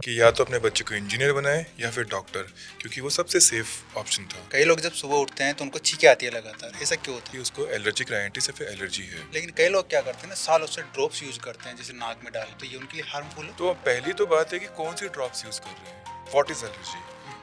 कि या तो अपने बच्चे को इंजीनियर बनाए या फिर डॉक्टर, क्योंकि वो सबसे सेफ ऑप्शन था। कई लोग जब सुबह उठते हैं तो उनको छींकें आती है लगातार, ऐसा क्यों होता कि है? उसको एलर्जिक राइनाइटिस या फिर एलर्जी है। लेकिन कई लोग क्या करते हैं ना, सालों से ड्रॉप्स यूज करते हैं जैसे नाक में डाल, तो ये उनके लिए हार्मफुल है? तो पहली तो बात है कि कौन सी ड्रॉप्स यूज कर रहे हैं। What is allergy?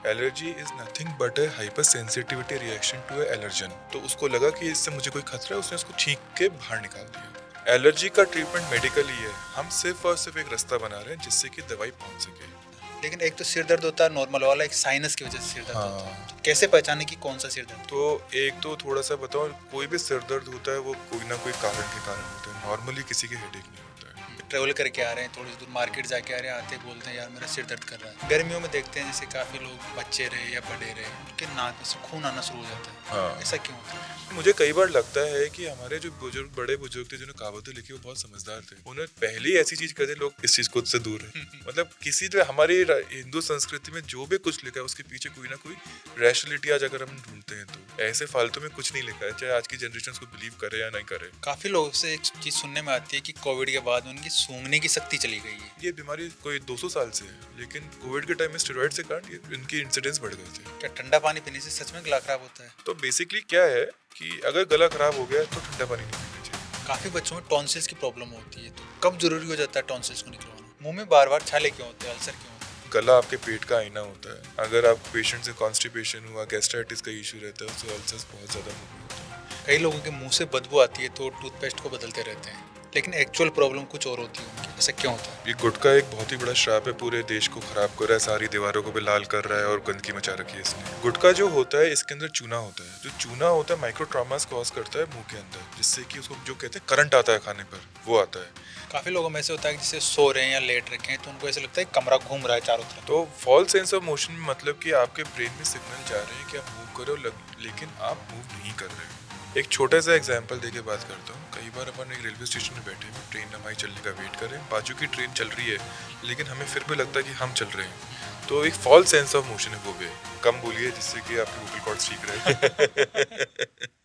Allergy is nothing but a hypersensitivity reaction to a allergen. तो उसको लगा कि इससे मुझे कोई खतरा है, उसने उसको छींक के बाहर निकाल दिया। एलर्जी का ट्रीटमेंट मेडिकल ही है, हम सिर्फ और सिर्फ एक रास्ता बना रहे हैं जिससे कि दवाई पहुंच सके। लेकिन एक तो सिर दर्द होता है नॉर्मल वाला, एक साइनस की वजह से सिर दर्द होता है, हाँ, तो कैसे पहचाने कि कौन सा सिर दर्द? तो एक तो थोड़ा सा बताओ, कोई भी सिर दर्द होता है वो कोई ना कोई कारण के कारण होता है, नॉर्मली किसी के हेडेक नहीं होता है। ट्रेवल करके आ रहे हैं, थोड़ी दूर मार्केट जाके आ रहे हैं, आते बोलते हैं यार मेरा सिर दर्द कर रहा है। गर्मियों में देखते हैं जैसे काफी लोग बच्चे रहे या बड़े रहे, उनके नाक में से खून आना शुरू हो जाता है। हाँ, ऐसा क्यों होता है? मुझे कई बार लगता है कि हमारे जो बुजुर्ग, बड़े बुजुर्ग थे जिन्होंने कहावतें लिखी, वो बहुत समझदार थे। उन्हें पहले ही ऐसी चीज कर दी, लोग इस चीज को से दूर है। मतलब किसी तरह हमारी हिंदू संस्कृति में जो भी कुछ लिखा है उसके पीछे कोई ना कोई रैशनलिटी आज अगर हम ढूंढते हैं तो ऐसे फालतू में कुछ नहीं लिखा है, चाहे आज की जनरेशन उसको बिलीव करे या नहीं करे। काफी लोगों से एक चीज सुनने में आती है कि कोविड के बाद उनकी सूंघने की शक्ति चली गई है। ये बीमारी कोई 200 साल से है, लेकिन कोविड के टाइम में स्टेरॉइड से कारण इनकी इंसिडेंस बढ़ गए थे। क्या ठंडा पानी पीने से सच में गला खराब होता है? तो बेसिकली क्या है कि अगर गला खराब हो गया तो ठंडा पानी नहीं पीना चाहिए। काफी बच्चों में टॉन्सिल्स की प्रॉब्लम होती है, तो कब जरूरी हो जाता है टॉन्सिल्स को निकलवाना? मुंह में बार बार छाले क्यों होते हैं, अल्सर क्यों होता है? गला आपके पेट का आईना होता है। अगर आप पेशेंट से कॉन्स्टिपेशन हुआ, गैस्ट्राइटिस का इशू रहता है, तो अल्सर्स बहुत ज्यादा मुंह में होते हैं। कई लोगों के मुंह से बदबू आती है तो टूथपेस्ट को बदलते रहते हैं, लेकिन एक्चुअल प्रॉब्लम कुछ और होती है उनकी, ऐसा क्यों होता है? ये गुटखा एक बहुत ही बड़ा श्राप है, पूरे देश को खराब कर रहा है, सारी दीवारों को भी लाल कर रहा है और गंदगी मचा रखी है इसने। गुटखा जो होता है इसके अंदर चूना होता है, जो चूना होता है माइक्रो ट्रॉमास कॉज करता है मुंह के अंदर, जिससे कि उसको जो कहते हैं करंट आता है खाने पर, वो आता है। काफी लोगों में ऐसे होता है कि जैसे सो रहे हैं या लेट रखे हैं तो उनको ऐसा लगता है कि कमरा घूम रहा है चारों तरफ। तो फॉल्स सेंस ऑफ मोशन में मतलब कि आपके ब्रेन में सिग्नल जा रहे हैं कि आप मूव करो, लेकिन आप मूव नहीं कर रहे हो। एक छोटा सा एग्जांपल देके बात करता हूँ। कई बार अपन एक रेलवे स्टेशन में बैठे हैं, ट्रेन हमारी चलने का वेट कर रहे हैं, बाजू की ट्रेन चल रही है लेकिन हमें फिर भी लगता है कि हम चल रहे हैं। तो एक फॉल्स सेंस ऑफ मोशन है वो भी। कम बोलिए जिससे कि आपके वोकल कॉर्ड्स ठीक रहे।